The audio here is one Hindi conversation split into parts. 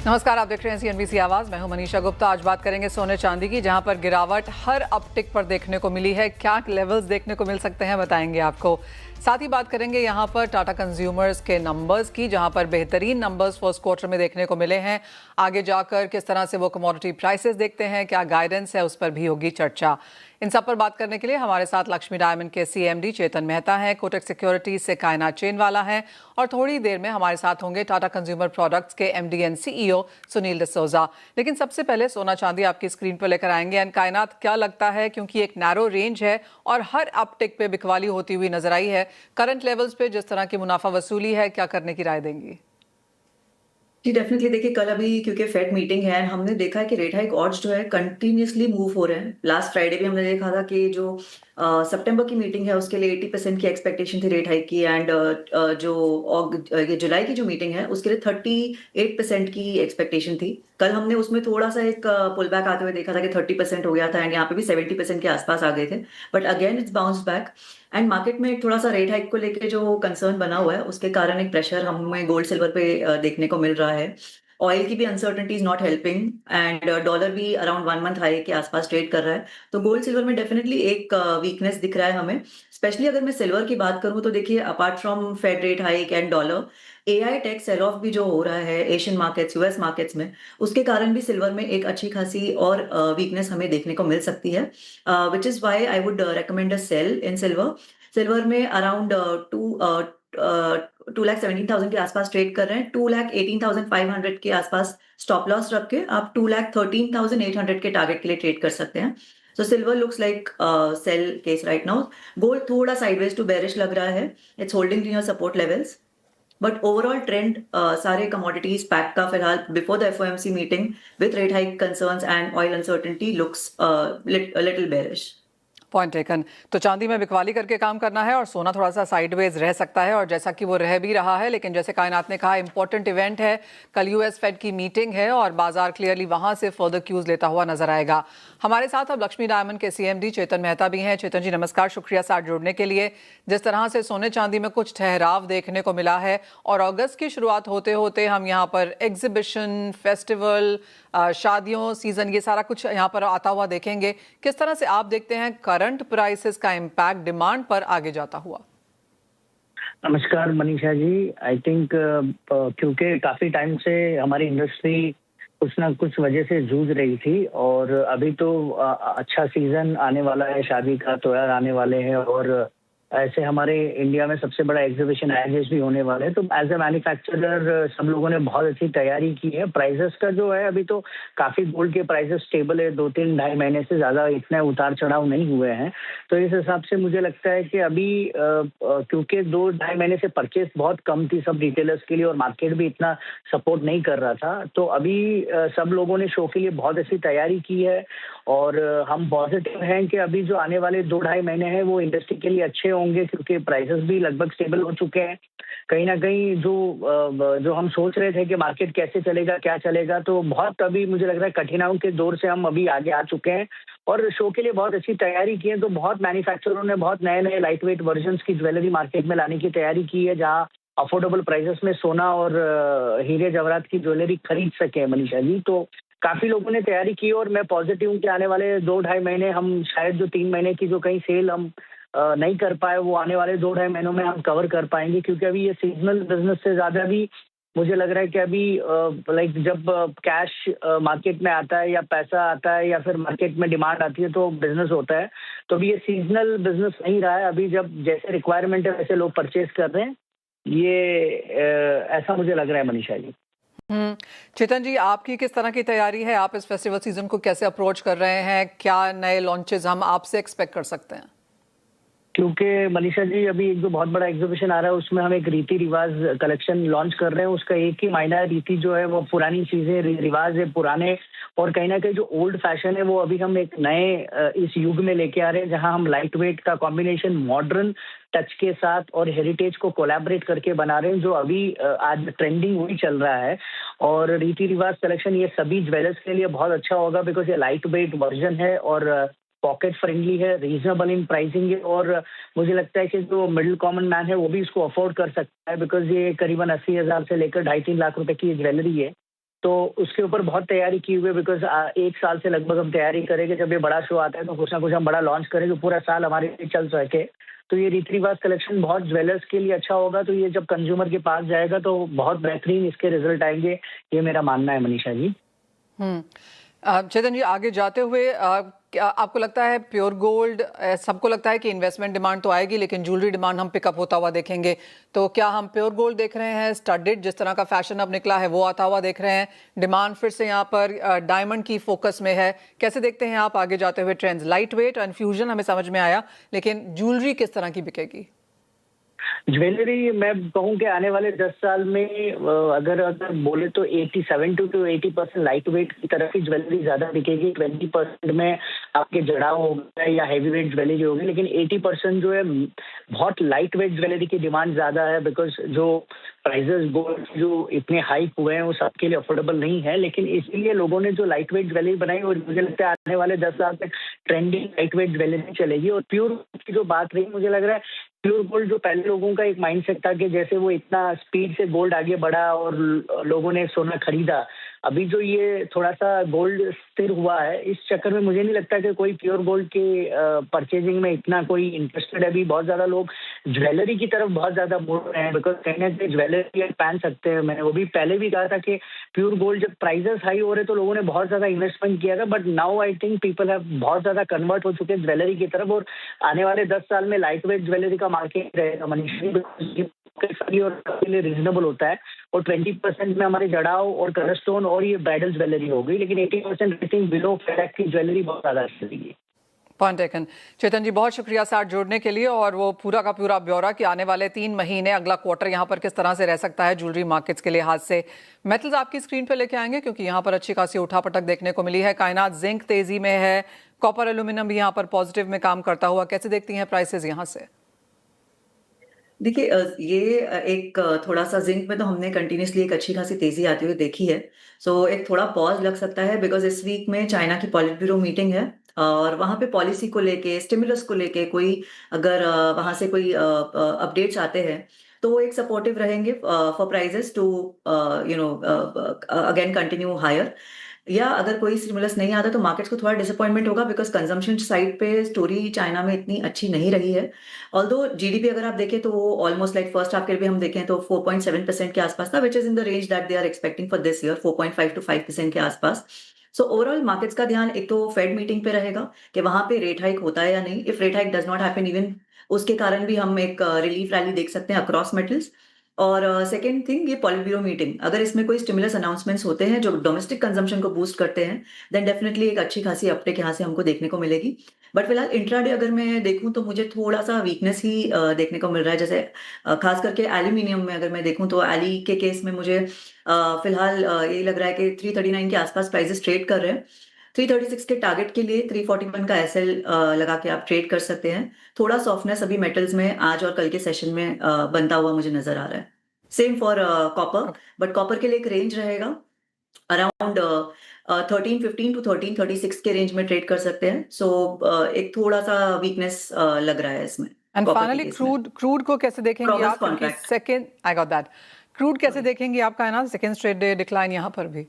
नमस्कार, आप देख रहे हैं सीएनबीसी आवाज। मैं हूं मनीषा गुप्ता। आज बात करेंगे सोने चांदी की, जहां पर गिरावट हर अपटिक पर देखने को मिली है। क्या लेवल्स देखने को मिल सकते हैं, बताएंगे आपको। साथ ही बात करेंगे यहां पर टाटा कंज्यूमर्स के नंबर्स की, जहां पर बेहतरीन नंबर्स फर्स्ट क्वार्टर में देखने को मिले हैं। आगे जाकर किस तरह से वो कमोडिटी प्राइसेस देखते हैं, क्या गाइडेंस है, उस पर भी होगी चर्चा। इन सब पर बात करने के लिए हमारे साथ लक्ष्मी डायमंड के सीएमडी चेतन मेहता हैं, कोटक सिक्योरिटीज से कायनात चेनवाला हैं, और थोड़ी देर में हमारे साथ होंगे टाटा कंज्यूमर प्रोडक्ट्स के MD and CEO Sunil D'Souza. लेकिन सबसे पहले सोना चांदी आपकी स्क्रीन पर लेकर आएंगे। एंड कायनात, क्या लगता है, क्योंकि एक नैरो रेंज है और हर अपटिक पे बिकवाली होती हुई नजर आई है, करंट लेवल्स पे जिस तरह की मुनाफा वसूली है, क्या करने की राय देंगी? जी, डेफिनेटली देखिए, कल अभी क्योंकि फेड मीटिंग है, हमने देखा है कि रेट हाइक ऑड्स जो है कंटिन्यूअसली मूव हो रहे हैं। लास्ट फ्राइडे भी हमने देखा था कि जो सितंबर की मीटिंग है उसके लिए 80% की एक्सपेक्टेशन थी रेट हाइक की, एंड ये जुलाई की जो मीटिंग है उसके लिए 38% की एक्सपेक्टेशन थी। कल हमने उसमें थोड़ा सा एक पुल बैक आते हुए देखा था कि 30% हो गया था, एंड यहाँ पे भी 70% के आसपास आ गए थे। But again it's bounce back, and market में थोड़ा सा रेट हाइक को लेके जो कंसर्न बना हुआ है उसके कारण एक प्रेशर हमें गोल्ड सिल्वर पे देखने को मिल रहा है। ऑयल की भी uncertainty is not helping, and dollar भी अराउंड 1 मंथ हाई के आसपास ट्रेड कर रहा है। तो गोल्ड सिल्वर में डेफिनेटली एक वीकनेस दिख रहा है हमें। स्पेशली अगर मैं सिल्वर की बात करूं तो देखिए, apart from Fed rate hike and dollar, AI tech sell off भी जो हो रहा है एशियन मार्केट्स, यूएस मार्केट्स में, उसके कारण भी सिल्वर में एक अच्छी खासी और वीकनेस हमें देखने को मिल सकती है, which is why I would recommend a sell in silver. Silver में अराउंड 2,17,000 के आसपास ट्रेड कर रहे हैं। 2,18,500 के आसपास स्टॉप लॉस रख के आप 2,13,800 के टारगेट के लिए ट्रेड कर सकते हैं। So silver looks like sell case right now. Gold थोड़ा साइडवेज टू बेरिश लग रहा है, it's holding near support levels. But overall trend सारे कमोडिटीज पैक का फिलहाल before the FOMC meeting with rate hike concerns and oil uncertainty looks little bearish. Point taken. तो चांदी में बिकवाली करके काम करना है और सोना थोड़ा सा साइडवेज रह सकता है, और जैसा कि वो रह भी रहा है। लेकिन जैसे कायनात ने कहा, इंपॉर्टेंट इवेंट है, कल यूएस फेड की मीटिंग है और बाजार क्लियरली वहां से फर्दर क्यूज लेता हुआ नजर आएगा। हमारे साथ अब लक्ष्मी डायमंड के सीएमडी चेतन मेहता भी हैं। चेतन जी नमस्कार, शुक्रिया साथ जुड़ने के लिए। जिस तरह से सोने चांदी में कुछ ठहराव देखने को मिला है, और अगस्त की शुरुआत होते होते हम यहाँ पर एग्जीबिशन, फेस्टिवल, शादियों सीजन, ये सारा कुछ यहाँ पर आता हुआ देखेंगे। किस तरह से आप देखते हैं करंट प्राइसेस का इम्पैक्ट डिमांड पर आगे जाता हुआ? नमस्कार मनीषा जी। आई थिंक क्योंकि काफी टाइम से हमारी इंडस्ट्री कुछ ना कुछ वजह से जूझ रही थी, और अभी तो अच्छा सीजन आने वाला है, शादी का त्योहार आने वाले हैं, और ऐसे हमारे इंडिया में सबसे बड़ा एग्जीबिशन आईएसएस भी होने वाला है। तो एज ए मैन्युफैक्चरर सब लोगों ने बहुत अच्छी तैयारी की है। प्राइसेस का जो है, अभी तो काफी गोल्ड के प्राइसेस स्टेबल है, 2-3-2.5 महीने से ज्यादा इतने उतार चढ़ाव नहीं हुए हैं। तो इस हिसाब से मुझे लगता है कि अभी क्योंकि 2-2.5 महीने से परचेस बहुत कम थी सब रिटेलर्स के लिए, और मार्केट भी इतना सपोर्ट नहीं कर रहा था, तो अभी सब लोगों ने शो के लिए बहुत अच्छी तैयारी की है। और हम पॉजिटिव हैं कि अभी जो आने वाले 2-2.5 महीने हैं वो इंडस्ट्री के लिए अच्छे होंगे, क्योंकि प्राइसेस भी लगभग स्टेबल हो चुके हैं। कहीं ना कहीं जो हम सोच रहे थे कि मार्केट कैसे चलेगा, क्या चलेगा, तो बहुत अभी मुझे लग रहा है कठिनाइयों के दौर से हम अभी आगे आ चुके हैं, और शो के लिए बहुत अच्छी तैयारी की है। तो बहुत मैन्युफैक्चररों ने बहुत नए नए लाइट वेट वर्जन की ज्वेलरी मार्केट में लाने की तैयारी की है, जहाँ अफोर्डेबल प्राइसेस में सोना और हीरे जवाहरात की ज्वेलरी खरीद सके मनीषा जी। तो काफी लोगों ने तैयारी की, और मैं पॉजिटिव हूँ कि आने वाले 2-2.5 महीने हम शायद जो 3 महीने की जो कहीं सेल हम नहीं कर पाए, वो आने वाले 2-2.5 महीनों में हम कवर कर पाएंगे, क्योंकि अभी ये सीजनल बिजनेस से ज्यादा भी मुझे लग रहा है कि अभी लाइक जब कैश मार्केट में आता है, या पैसा आता है, या फिर मार्केट में डिमांड आती है, तो बिजनेस होता है। तो अभी ये सीजनल बिजनेस नहीं रहा है। अभी जब जैसे रिक्वायरमेंट है वैसे लोग परचेज कर रहे हैं, ये ऐसा मुझे लग रहा है मनीषा जी। चेतन जी, आपकी किस तरह की तैयारी है? आप इस फेस्टिवल सीजन को कैसे अप्रोच कर रहे हैं? क्या नए लॉन्चेस हम आपसे एक्सपेक्ट कर सकते हैं? क्योंकि मनीषा जी, अभी एक जो बहुत बड़ा एग्जीबिशन आ रहा है उसमें हम एक रीति रिवाज कलेक्शन लॉन्च कर रहे हैं। उसका एक ही मायना है, रीति जो है वो पुरानी चीजें, रिवाज है पुराने, और कहीं ना कहीं जो ओल्ड फैशन है वो अभी हम एक नए इस युग में लेके आ रहे हैं, जहां हम लाइट वेट का कॉम्बिनेशन मॉडर्न टच के साथ और हेरिटेज को कोलैबोरेट करके बना रहे हैं, जो अभी आज ट्रेंडिंग वही चल रहा है। और रीति रिवाज कलेक्शन ये सभी ज्वेलर्स के लिए बहुत अच्छा होगा, बिकॉज ये लाइट वेट वर्जन है और पॉकेट फ्रेंडली है, रीजनेबल इन प्राइसिंग है, और मुझे लगता है कि जो मिडिल कॉमन मैन है वो भी इसको अफोर्ड कर सकता है, बिकॉज ये करीबन 80,000 से लेकर 2.5-3 लाख रुपए की ज्वेलरी है। तो उसके ऊपर बहुत तैयारी की हुई है, बिकॉज 1 साल से लगभग हम तैयारी करेंगे। जब ये बड़ा शो आता है तो कुछ ना कुछ हम बड़ा लॉन्च करेंगे, पूरा साल हमारे लिए चल सके। तो ये रीति-रिवाज कलेक्शन बहुत ज्वेलर्स के लिए अच्छा होगा, तो ये जब कंज्यूमर के पास जाएगा तो बहुत बेहतरीन इसके रिजल्ट आएंगे, ये मेरा मानना है मनीषा जी। चेतन जी, आगे जाते हुए क्या आपको लगता है प्योर गोल्ड, सबको लगता है कि इन्वेस्टमेंट डिमांड तो आएगी लेकिन ज्वेलरी डिमांड हम पिकअप होता हुआ देखेंगे, तो क्या हम प्योर गोल्ड देख रहे हैं, स्टडेड जिस तरह का फैशन अब निकला है वो आता हुआ देख रहे हैं, डिमांड फिर से यहाँ पर डायमंड की फोकस में है, कैसे देखते हैं आप आगे जाते हुए ट्रेंड्स? लाइट वेट और फ्यूजन हमें समझ में आया, लेकिन ज्वेलरी किस तरह की बिकेगी? ज्वेलरी मैं कहूँ कि आने वाले 10 साल में अगर बोले तो 70 to 80% लाइट वेट की तरफ ही ज्वेलरी ज्यादा बिकेगी। 20% में आपके जड़ाव हो गए या हैवी वेट ज्वेलरी होगी, लेकिन 80% जो है बहुत लाइट वेट ज्वेलरी की डिमांड ज्यादा है, बिकॉज जो प्राइजेस गोल्ड जो इतने हाइक हुए हैं वो सबके लिए अफोर्डेबल नहीं है। लेकिन इसीलिए लोगों ने जो लाइट वेट ज्वेलरी बनाई, और मुझे लगता है आने वाले 10 साल तक ट्रेंडिंग लाइट वेट ज्वेलरी चलेगी। और प्योर की जो बात रही, मुझे लग रहा है प्योर गोल्ड जो पहले लोगों का एक माइंडसेट था कि जैसे वो इतना स्पीड से गोल्ड आगे बढ़ा और लोगों ने सोना खरीदा, अभी जो ये थोड़ा सा गोल्ड स्थिर हुआ है, इस चक्कर में मुझे नहीं लगता कि कोई प्योर गोल्ड के परचेजिंग में इतना कोई इंटरेस्टेड है। अभी बहुत ज्यादा लोग ज्वेलरी की तरफ बहुत ज्यादा मुड़ रहे हैं, बिकॉज कहीं ना कहीं ज्वेलरी पहन सकते हैं। मैंने वो भी पहले भी कहा था कि प्योर गोल्ड जब प्राइजेस हाई हो रहे तो लोगों ने बहुत ज्यादा इन्वेस्टमेंट किया था, but now I think people have बहुत ज्यादा कन्वर्ट हो चुके हैं ज्वेलरी की तरफ। और आने वाले 10 साल में लाइट वेट ज्वेलरी का मार्केट रहेगा मनीषा, और लिए रीजनेबल होता है। और 20% में हमारे जड़ाव और कलरस्टोन और ये ब्राइडल ज्वेलरी होगी, लेकिन 80% रेटिंग बिलो फेडक की ज्वेलरी बहुत ज्यादा चलेगी। Point taken. चेतन जी, बहुत शुक्रिया साथ जोड़ने के लिए, और वो पूरा का पूरा ब्यौरा कि आने वाले 3 महीने, अगला क्वार्टर यहाँ पर किस तरह से रह सकता है ज्वेलरी मार्केट्स के लिहाज से। मेटल्स आपकी स्क्रीन पे लेके आएंगे क्योंकि यहाँ पर अच्छी खासी उठापटक देखने को मिली है। कायनात जिंक तेजी में है, कॉपर एल्यूमिनियम भी यहाँ पर पॉजिटिव में काम करता हुआ। कैसे देखती हैं प्राइसेस यहाँ से? देखिए ये एक थोड़ा सा जिंक में तो हमने कंटिन्यूसली एक अच्छी खासी तेजी आती हुई देखी है। सो एक थोड़ा पॉज लग सकता है, बिकॉज इस वीक में चाइना की पॉलिट ब्यूरो मीटिंग है और वहां पे पॉलिसी को लेके, स्टिमुलस को लेके कोई अगर वहां से कोई अपडेट्स आते हैं तो वो एक सपोर्टिव रहेंगे for prices to again continue higher. या अगर कोई स्टिमुलस नहीं आता तो मार्केट्स को थोड़ा डिसअपॉइंटमेंट होगा, बिकॉज कंजम्पशन साइड पे स्टोरी चाइना में इतनी अच्छी नहीं रही है। ऑल्दो जीडीपी अगर आप देखें तो वो ऑलमोस्ट लाइक फर्स्ट हाफ के लिए हम देखें तो 4.7% के आसपास था, which is in the range that they are expecting for this year, 4.5 to 5% के आसपास। सो ओवरऑल मार्केट्स का ध्यान एक तो फेड मीटिंग पे रहेगा कि वहां पे रेट हाइक होता है या नहीं। If rate hike does not happen even, उसके कारण भी हम एक रिलीफ रैली देख सकते हैं अक्रॉस मेटल्स। और सेकेंड थिंग, ये पॉलिट ब्यूरो मीटिंग, अगर इसमें कोई स्टिमुलस अनाउंसमेंट्स होते हैं जो डोमेस्टिक कंजम्पशन को बूस्ट करते हैं, देन डेफिनेटली एक अच्छी खासी अपटेक यहाँ से हमको देखने को मिलेगी। बट फिलहाल इंट्राडे अगर मैं देखूं तो मुझे थोड़ा सा वीकनेस ही देखने को मिल रहा है। जैसे खास करके एल्यूमिनियम में अगर मैं देखूं तो एली के केस में मुझे फिलहाल यही लग रहा है कि 339 के आसपास प्राइसेस ट्रेड कर रहे हैं। 336 के टारगेट के लिए 341 का एसएल लगा के आप ट्रेड कर सकते हैं। थोड़ा सॉफ्टनेस अभी मेटल्स में आज और कल के सेशन में बनता हुआ मुझे नजर आ रहा है। Same for copper, but copper के लिए एक रेंज रहेगा अराउंड 1315 to 1336 के रेंज में ट्रेड कर सकते हैं। सो एक थोड़ा सा वीकनेस लग रहा है इसमें। एंड फाइनली क्रूड को कैसे देखेंगे आप? क्योंकि second, I got that, crude कैसे देखेंगे आपका, है ना, सेकंड स्ट्रेट डे डिक्लाइन यहाँ पर भी?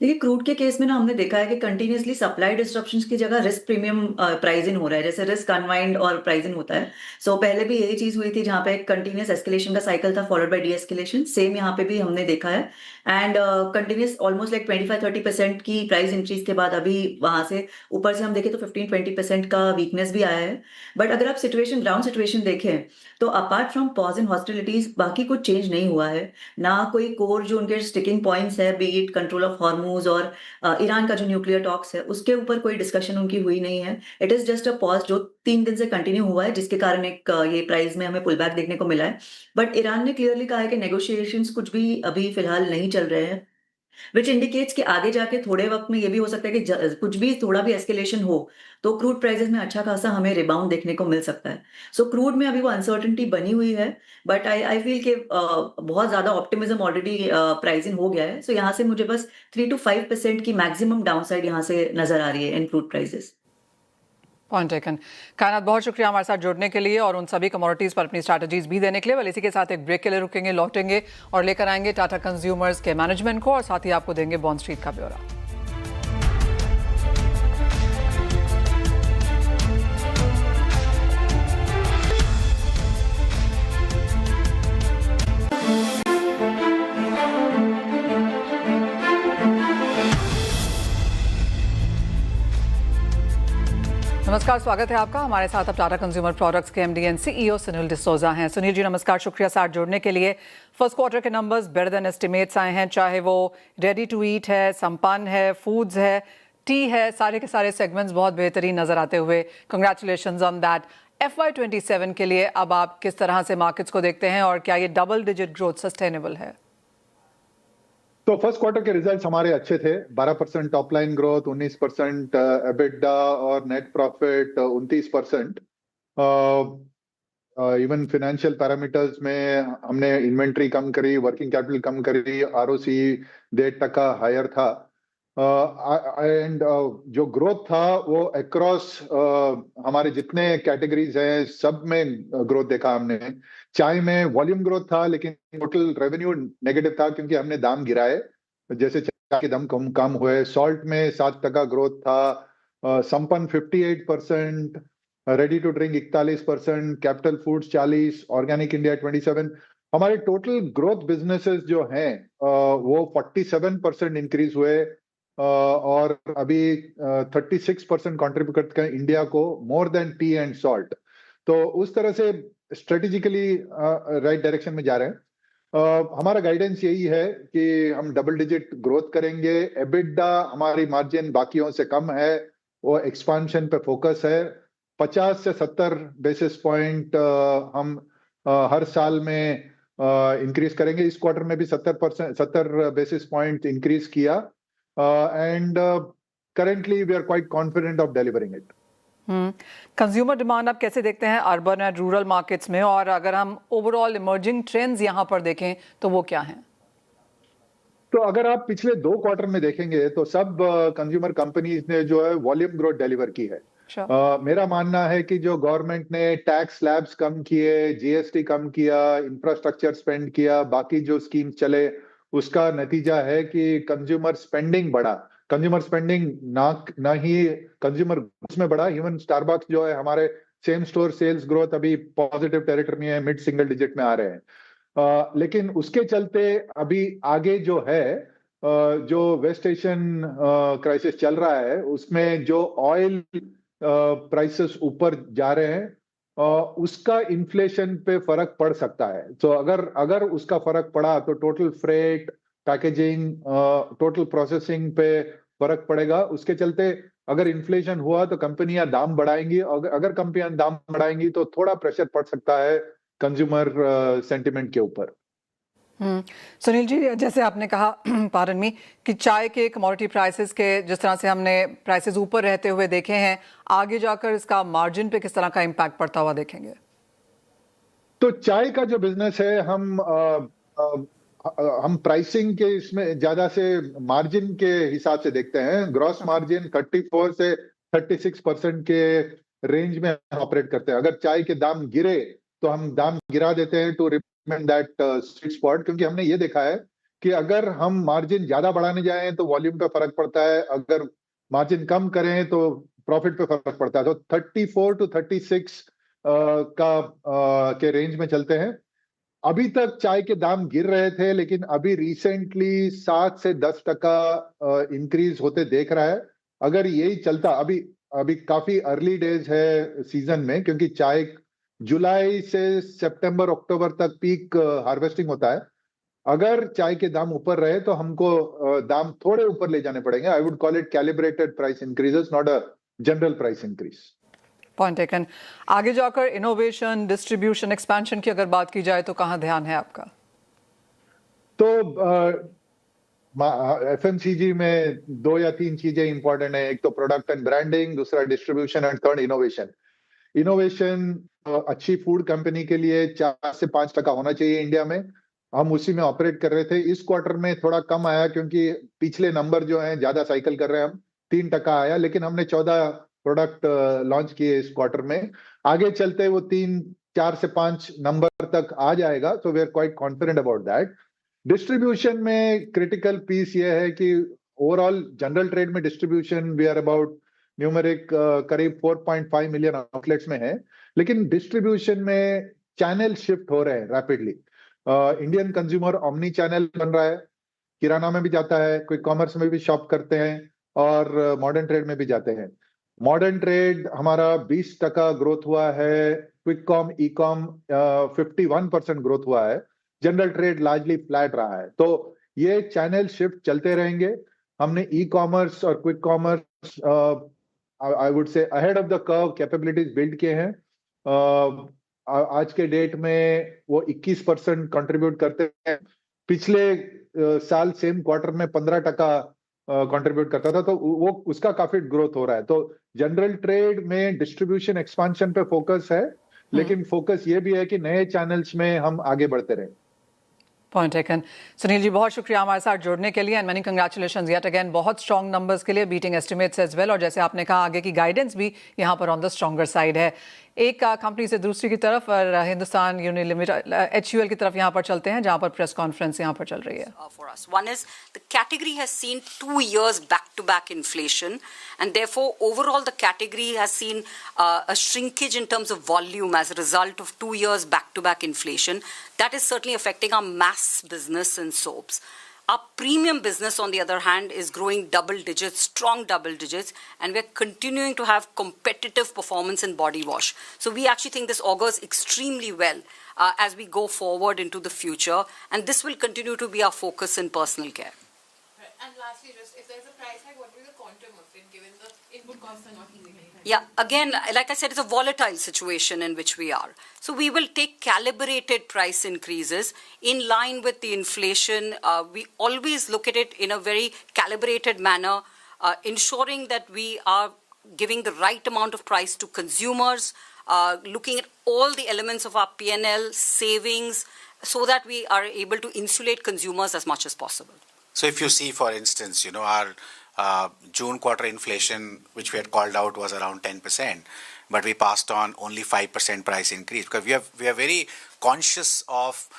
देखिए क्रूड के केस में ना हमने देखा है कि कंटिन्यूसली सप्लाई डिस्ट्रप्शंस की जगह रिस्क प्रीमियम प्राइस इन हो रहा है, जैसे रिस्क अनवाइंड और प्राइस इन होता है। सो पहले भी यही चीज हुई थी जहां पे कंटिन्यूस एस्केलेशन का साइकिल था followed by D escalation, same यहाँ पे भी हमने देखा है। एंड कंटिन्यूस ऑलमोस्ट लाइक 25-30% की प्राइस इंक्रीज के बाद अभी वहां से ऊपर से हम देखें तो 15-20% का वीकनेस भी आया है। बट अगर आप सिचुएशन, ग्राउंड सिचुएशन देखें तो apart from pause in hostilities बाकी कुछ चेंज नहीं हुआ है। ना कोई कोर जो उनके स्टिकिंग पॉइंट्स है, B it control of Hormuz और ईरान का जो न्यूक्लियर टॉक्स है, उसके ऊपर कोई डिस्कशन उनकी हुई नहीं है। It is just a pause जो 3 दिन से कंटिन्यू हुआ है, जिसके कारण एक ये प्राइस में हमें पुल बैक देखने को मिला है। बट ईरान ने क्लियरली कहा है कि नेगोशिएशंस कुछ भी अभी फिलहाल नहीं चल रहे हैं, विच इंडिकेट्स कि आगे जाके थोड़े वक्त में ये भी हो सकता है कि कुछ भी थोड़ा भी एस्केलेशन हो तो क्रूड प्राइसेस में अच्छा खासा हमें रिबाउंड देखने को मिल सकता है। सो क्रूड में अभी वो अनसर्टेनिटी बनी हुई है, बट आई फील कि बहुत ज्यादा ऑप्टिमिज्म ऑलरेडी प्राइसिंग हो गया है। सो यहाँ से मुझे बस 3 to 5% की मैक्सिमम डाउनसाइड यहाँ से नजर आ रही है इन क्रूड प्राइसेस। Point taken. कायनात, बहुत शुक्रिया हमारे साथ जुड़ने के लिए और उन सभी कमोडिटीज पर अपनी स्ट्रैटेजीज भी देने के लिए। इसी के साथ एक ब्रेक के लिए रुकेंगे, लौटेंगे और लेकर आएंगे टाटा कंज्यूमर्स के मैनेजमेंट को और साथ ही आपको देंगे बॉन्ड स्ट्रीट का ब्यौरा। नमस्कार, स्वागत है आपका। हमारे साथ अब टाटा कंज्यूमर प्रोडक्ट्स के MD and CEO Sunil D'Souza हैं। सुनील जी नमस्कार, शुक्रिया साथ जुड़ने के लिए। फर्स्ट क्वार्टर के नंबर्स बेटर देन एस्टिमेट्स आए हैं, चाहे वो रेडी टू ईट है, संपन्न है, फूड्स है, टी है, सारे के सारे सेगमेंट्स बहुत बेहतरीन नजर आते हुए। Congratulations on that. FY27 के लिए अब आप किस तरह से मार्केट्स को देखते हैं और क्या ये डबल डिजिट ग्रोथ सस्टेनेबल है? तो फर्स्ट क्वार्टर के रिजल्ट्स हमारे अच्छे थे। 12% टॉप लाइन ग्रोथ, 19% एबिटा और net profit 29%। Even financial parameters में हमने इन्वेंट्री कम करी, वर्किंग कैपिटल कम करी, ROC 1.5% हायर था। एंड जो ग्रोथ था वो अक्रॉस हमारे जितने कैटेगरीज हैं सब में ग्रोथ देखा हमने। चाय में वॉल्यूम ग्रोथ था लेकिन टोटल रेवेन्यू नेगेटिव था क्योंकि हमने दाम गिराए, जैसे चाय के दाम कम हुए। सॉल्ट में 7% ग्रोथ था, Sampann 58%, ready to drink 41%, Capital Foods 40%, Organic India 27%। हमारे टोटल ग्रोथ बिजनेसेस जो हैं वो 47% इंक्रीज हुए और अभी 36% कॉन्ट्रीब्यूट करते हैं इंडिया को, more than T and salt. तो उस तरह से स्ट्रेटेजिकली राइट डायरेक्शन में जा रहे हैं। हमारा गाइडेंस यही है कि हम डबल डिजिट ग्रोथ करेंगे। एबिटा हमारी मार्जिन बाकियों से कम है, वो एक्सपांशन पे फोकस है। 50 से 70 बेसिस पॉइंट हम हर साल में इंक्रीज करेंगे। इस क्वार्टर में भी 70 बेसिस पॉइंट इंक्रीज किया and currently we are quite confident of delivering it. Consumer demand आप कैसे देखते हैं अर्बन एंड रूरल मार्केट्स में, और अगर हम ओवरऑल इमर्जिंग ट्रेंड्स यहां पर देखें तो वो क्या हैं? तो अगर आप पिछले 2 क्वार्टर में देखेंगे तो सब कंज्यूमर कंपनीज ने जो है वॉल्यूम ग्रोथ डिलीवर की है। मेरा मानना है कि जो गवर्नमेंट ने टैक्स स्लैब्स कम किए, GST कम किया, इंफ्रास्ट्रक्चर स्पेंड किया, बाकी जो स्कीम चले, उसका नतीजा है कि कंज्यूमर स्पेंडिंग बढ़ा। कंज्यूमर स्पेंडिंग ना ही कंज्यूमर गुड्स में बढ़ा। इवन स्टारबक्स जो है हमारे सेम स्टोर सेल्स ग्रोथ अभी पॉजिटिव टेरिटरी में है, मिड सिंगल डिजिट में आ रहे हैं। लेकिन उसके चलते अभी आगे जो है जो वेस्ट एशियन क्राइसिस चल रहा है उसमें जो ऑयल प्राइसेस ऊपर जा रहे हैं उसका इन्फ्लेशन पे फर्क पड़ सकता है। तो अगर उसका फर्क पड़ा तो total freight, packaging, total processing पे फर्क पड़ेगा। उसके चलते अगर इन्फ्लेशन हुआ तो कंपनियां दाम बढ़ाएंगी, अगर कंपनियां दाम बढ़ाएंगी तो थोड़ा प्रेशर पड़ सकता है कंज्यूमर सेंटिमेंट के ऊपर। सुनील जी, जैसे आपने कहा पारन में कि चाय के कमोडिटी प्राइसेस के जिस तरह से हमने प्राइसेस ऊपर रहते हुए देखे हैं, आगे जाकर इसका मार्जिन पे किस तरह का इम्पैक्ट पड़ता हुआ देखेंगे? तो चाय का जो बिजनेस है हम प्राइसिंग के इसमें ज्यादा से मार्जिन के हिसाब से देखते हैं। ग्रॉस मार्जिन 34 से 36% के रेंज में ऑपरेट करते हैं। अगर चाय के दाम गिरे तो हम दाम गिरा देते हैं टू दैट स्वीट स्पॉट, क्योंकि हमने ये देखा है कि अगर हम मार्जिन ज्यादा बढ़ाने जाएं तो वॉल्यूम पे फर्क पड़ता है, अगर मार्जिन कम करें तो प्रॉफिट पे फर्क पड़ता है। तो 34 to 36 के रेंज में चलते हैं। अभी तक चाय के दाम गिर रहे थे लेकिन अभी रिसेंटली 7 से 10% इंक्रीज होते देख रहा है। अगर यही चलता, अभी काफी अर्ली डेज है सीजन में, क्योंकि चाय जुलाई से सितंबर अक्टूबर तक पीक हार्वेस्टिंग होता है। अगर चाय के दाम ऊपर रहे तो हमको दाम थोड़े ऊपर ले जाने पड़ेंगे। I would call it calibrated price increases, not a general price increase. Point taken. आगे जाकर इनोवेशन, डिस्ट्रीब्यूशन, एक्सपेंशन की अगर बात की जाए तो कहाँ ध्यान है आपका? तो FMCG में 2 या 3 चीजें इंपॉर्टेंट है। एक तो प्रोडक्ट एंड ब्रांडिंग, दूसरा distribution and third innovation. Innovation अच्छी फूड कंपनी के लिए 4 से 5% होना चाहिए इंडिया में। हम उसी में ऑपरेट कर रहे थे। इस क्वार्टर में थोड़ा कम आया क्योंकि पिछले नंबर जो हैं ज्यादा साइकिल कर रहे हैं हम, 3% आया, लेकिन हमने 14 प्रोडक्ट लॉन्च किए इस क्वार्टर में। आगे चलते वो 4 से 5 नंबर तक आ जाएगा, so we are quite confident about that. Distribution में क्रिटिकल पीस ये है कि ओवरऑल जनरल ट्रेड में distribution we are about numeric करीब 4.5 मिलियन आउटलेट्स में है, लेकिन डिस्ट्रीब्यूशन में चैनल शिफ्ट हो रहे हैं rapidly. Indian consumer omni channel बन रहा है, किराना में भी जाता है, क्विक कॉमर्स में भी शॉप करते हैं और मॉडर्न ट्रेड में भी जाते हैं। मॉडर्न ट्रेड हमारा 20% ग्रोथ हुआ है, quick com e com 51% growth हुआ है, जनरल ट्रेड लार्जली फ्लैट रहा है। तो ये चैनल शिफ्ट चलते रहेंगे। हमने ई कॉमर्स और quick commerce I would say ahead of the curve capabilities build किए हैं। आज के डेट में वो 21% कंट्रीब्यूट करते हैं, पिछले साल सेम क्वार्टर में 15% कंट्रीब्यूट करता था, तो वो उसका काफी ग्रोथ हो रहा है। तो जनरल ट्रेड में डिस्ट्रीब्यूशन एक्सपांशन पे फोकस है, लेकिन फोकस ये भी है कि नए चैनल्स में हम आगे बढ़ते रहें। Point taken. सुनील जी, बहुत शुक्रिया हमारे साथ जुड़ने के लिए and many congratulations yet again, बहुत स्ट्रॉन्ग नंबर्स के लिए, बीटिंग एस्टिमेट्स एज वेल, और जैसे आपने कहा आगे की गाइडेंस भी यहाँ पर ऑन द स्ट्रॉन्गर साइड है। एक कंपनी से दूसरी की तरफ, हिंदुस्तान यूनिलिमिटेड HUL की तरफ यहाँ पर चलते हैं, जहाँ पर प्रेस कॉन्फ्रेंस यहाँ पर चल रही है। For us, one is the category has seen 2 years back-to-back inflation, and therefore overall the category has seen a shrinkage in terms of volume as a result of 2 years back-to-back inflation. That is certainly affecting our mass business in soaps. Our premium business, on the other hand, is growing double digits, strong double digits, and we're continuing to have competitive performance in body wash. So we actually think this augurs extremely well as we go forward into the future, and this will continue to be our focus in personal care. Right. And lastly, just if there's a price hike, what will be the quantum of it, given the input costs are not easing anytime? Yeah, again, like I said, it's a volatile situation in which we are. So we will take calibrated price increases in line with the inflation. We always look at it in a very calibrated manner, ensuring that we are giving the right amount of price to consumers, looking at all the elements of our P&L, savings, so that we are able to insulate consumers as much as possible. So if you see, for instance, our June quarter inflation, which we had called out, was around 10%, but we passed on only 5% price increase because we are very conscious of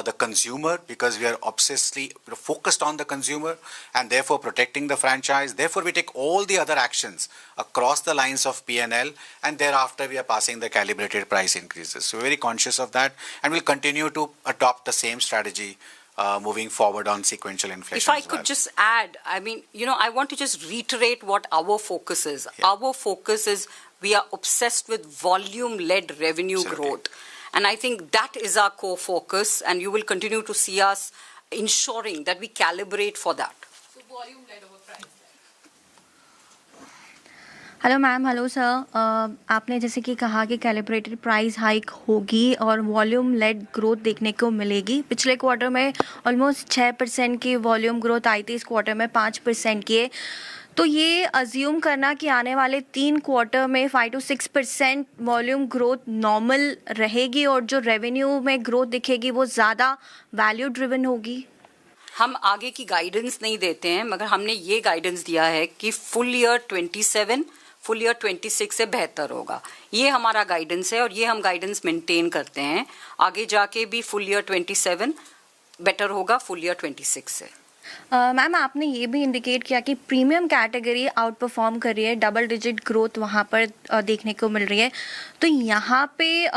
the consumer, because we are obsessively focused on the consumer and therefore protecting the franchise. Therefore, we take all the other actions across the lines of P&L, and thereafter we are passing the calibrated price increases. So we're very conscious of that, and we'll continue to adopt the same strategy moving forward on sequential inflation. If I could just add, I mean, I want to just reiterate what our focus is. Yeah. Our focus is we are obsessed with volume-led revenue growth. And I think that is our core focus, and you will continue to see us ensuring that we calibrate for that. So volume-led over price-led. Hello ma'am, hello sir. आपने जैसे कि कहा कि कैलिब्रेटेड प्राइस हाइक होगी और वॉल्यूम लेड ग्रोथ देखने को मिलेगी। पिछले क्वार्टर में ऑलमोस्ट 6% की वॉल्यूम ग्रोथ आई थी, इस क्वार्टर में 5% की है। तो ये अज्यूम करना कि आने वाले 3 क्वार्टर में 5 to 6% वॉल्यूम ग्रोथ नॉर्मल रहेगी और जो रेवेन्यू में ग्रोथ दिखेगी वो ज़्यादा वैल्यू ड्रिवन होगी। हम आगे की गाइडेंस नहीं देते हैं, मगर हमने ये गाइडेंस दिया है कि फुल ईयर 27 फुल ईयर 26 से बेहतर होगा। ये हमारा गाइडेंस है और ये हम गाइडेंस मेंटेन करते हैं। आगे जाके भी फुल ईयर 27 बेटर होगा फुल ईयर 26 से। मैम, आपने ये भी इंडिकेट किया कि प्रीमियम कैटेगरी आउट परफॉर्म कर रही है, डबल डिजिट ग्रोथ वहाँ पर देखने को मिल रही है। तो यहाँ पे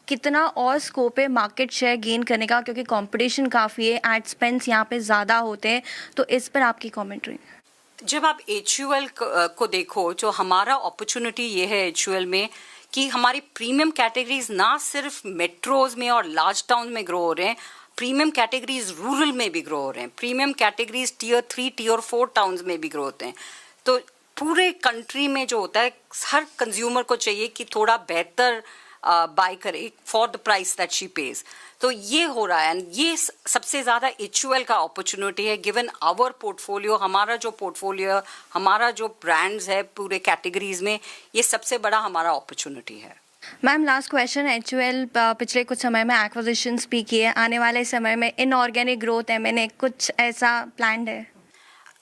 कितना और स्कोप है मार्केट शेयर गेन करने का, क्योंकि कंपटीशन काफ़ी है, एड स्पेंड्स यहाँ पे ज़्यादा होते हैं, तो इस पर आपकी कमेंट्री। जब आप HUL को देखो, जो हमारा अपॉर्चुनिटी ये है HUL में कि हमारी प्रीमियम कैटेगरीज ना सिर्फ मेट्रोज में और लार्ज टाउन में ग्रो हो रहे हैं, प्रीमियम कैटेगरीज रूरल में भी ग्रो हो रहे हैं, premium categories Tier 3 Tier 4 towns में भी ग्रो होते हैं। तो पूरे कंट्री में जो होता है, हर कंज्यूमर को चाहिए कि थोड़ा बेहतर बाय करे for the price that she page. तो ये हो रहा है, एंड ये सबसे ज़्यादा HUL का अपॉर्चुनिटी है गिवन आवर पोर्टफोलियो। हमारा जो पोर्टफोलियो, हमारा जो ब्रांड्स है पूरे कैटेगरीज में, ये सबसे बड़ा हमारा अपॉर्चुनिटी है। Ma'am, last question. HUL पिछले कुछ समय में एक्विजिशंस भी किए, आने वाले समय में इनऑर्गेनिक ग्रोथ M&A कुछ ऐसा प्लान्ड है?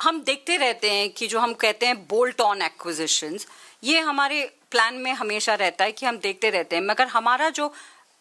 हम देखते रहते हैं कि जो हम कहते हैं बोल्ट ऑन एक्विजिशंस, ये हमारे प्लान में हमेशा रहता है कि हम देखते रहते हैं, मगर हमारा जो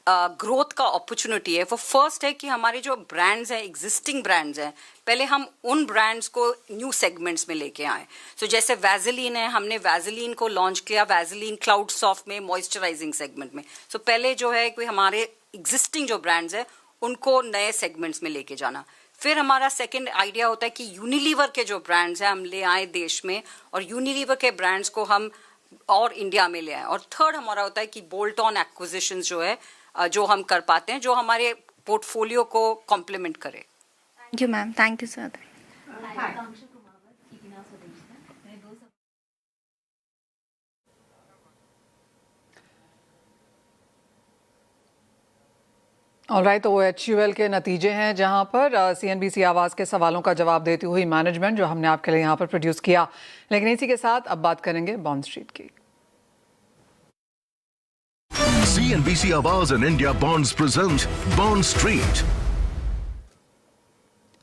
ग्रोथ का अपॉर्चुनिटी है वो फर्स्ट है कि हमारे जो ब्रांड्स हैं, एग्जिस्टिंग ब्रांड्स हैं, पहले हम उन ब्रांड्स को न्यू सेगमेंट्स में लेके आए। सो जैसे वैजलीन है, हमने वैजलीन को लॉन्च किया वैजलीन क्लाउड सॉफ्ट में मॉइस्चराइजिंग सेगमेंट में। सो पहले जो है कि हमारे एग्जिस्टिंग जो ब्रांड्स है उनको नए सेगमेंट्स में लेके जाना। फिर हमारा सेकंड आइडिया होता है कि यूनिलीवर के जो ब्रांड्स हैं हम ले आए देश में, और यूनिलीवर के ब्रांड्स को हम और इंडिया में ले आए। और थर्ड हमारा होता है कि बोल्ट ऑन एक्विजिशंस जो है जो हम कर पाते हैं, जो हमारे पोर्टफोलियो को कॉम्प्लीमेंट करे। Thank you ma'am, thank you sir. Alright, तो वो HUL के नतीजे हैं जहां पर CNBC आवाज के सवालों का जवाब देती हुई मैनेजमेंट जो हमने आपके लिए यहां पर प्रोड्यूस किया। लेकिन इसी के साथ अब बात करेंगे बॉन्ड स्ट्रीट की। CNBC आवाज and India bonds present bond street.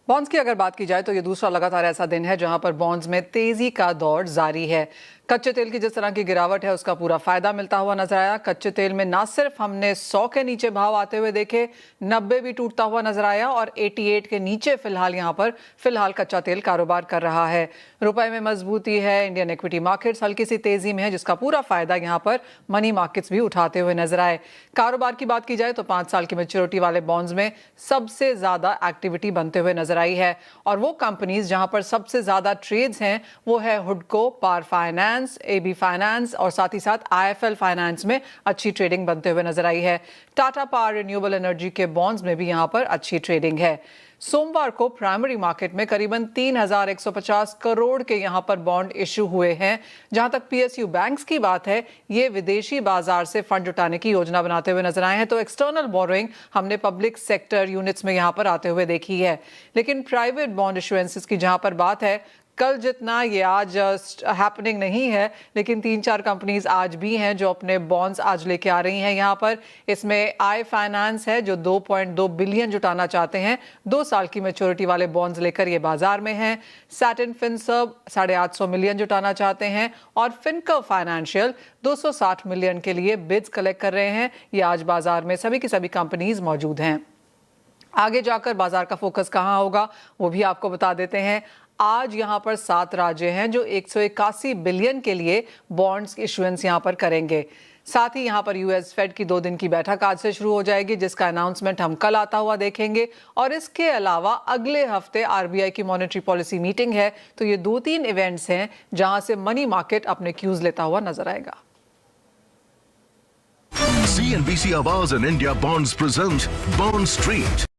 Bonds की अगर बात की जाए तो ये दूसरा लगातार ऐसा दिन है जहां पर बॉन्ड्स में तेजी का दौर जारी है। कच्चे तेल की जिस तरह की गिरावट है उसका पूरा फायदा मिलता हुआ नजर आया। कच्चे तेल में ना सिर्फ हमने 100 के नीचे भाव आते हुए देखे, 90 भी टूटता हुआ नजर आया और 88 के नीचे फिलहाल कच्चा तेल कारोबार कर रहा है। रुपए में मजबूती है, इंडियन इक्विटी मार्केट्स हल्की सी तेजी में है जिसका पूरा फायदा यहाँ पर मनी मार्केट्स भी उठाते हुए नजर आए। कारोबार की बात की जाए तो 5 साल की मैच्योरिटी वाले बॉन्ड्स में सबसे ज्यादा एक्टिविटी बनते हुए नजर आई है और वो कंपनीज जहां पर सबसे ज्यादा ट्रेड्स हैं वो है हुडको, पावर फाइनेंस, AB फाइनेंस और साथ ही साथ IIFL फाइनेंस में अच्छी ट्रेडिंग बनते हुए नजर आई है। टाटा पावर रिन्यूएबल एनर्जी के बॉन्ड्स में भी यहां पर अच्छी ट्रेडिंग है। सोमवार को प्राइमरी मार्केट में करीबन 3,150 करोड़ के यहां पर बॉन्ड इश्यू हुए हैं। जहां तक PSU बैंक्स की बात है, ये विदेशी बाजार से फंड जुटाने की योजना बनाते हुए नजर आए हैं। तो एक्सटर्नल बोरोइंग हमने पब्लिक सेक्टर यूनिट्स में यहां पर आते हुए देखी है। लेकिन प्राइवेट बॉन्ड इशुएंसेस की जहां पर बात है, कल जितना ये आज हैपनिंग नहीं है, लेकिन 3-4 कंपनीज आज भी हैं जो अपने बॉन्ड्स आज लेके आ रही हैं यहाँ पर। इसमें आई फाइनेंस है जो 2.2 बिलियन जुटाना चाहते हैं, 2 साल की मैच्योरिटी वाले बॉन्ड्स लेकर ये बाजार में हैं। सैटिन फिनसर्व 850 मिलियन जुटाना चाहते हैं और फिनकर्व फाइनेंशियल 260 मिलियन के लिए बिड्स कलेक्ट कर रहे हैं। ये आज बाजार में सभी की सभी कंपनीज मौजूद हैं। आगे जाकर बाजार का फोकस कहाँ होगा वो भी आपको बता देते हैं। आज यहां पर 7 राज्य हैं जो 181 बिलियन के लिए बॉन्ड्स इशुएंस यहां पर करेंगे। साथ ही यहां पर US फेड की 2 दिन की बैठक आज से शुरू हो जाएगी जिसका अनाउंसमेंट हम कल आता हुआ देखेंगे। और इसके अलावा अगले हफ्ते RBI की मॉनेटरी पॉलिसी मीटिंग है। तो ये 2-3 इवेंट्स हैं जहां से मनी मार्केट अपने क्यूज लेता हुआ नजर आएगा। CNBC आवाज and India bonds present bond street.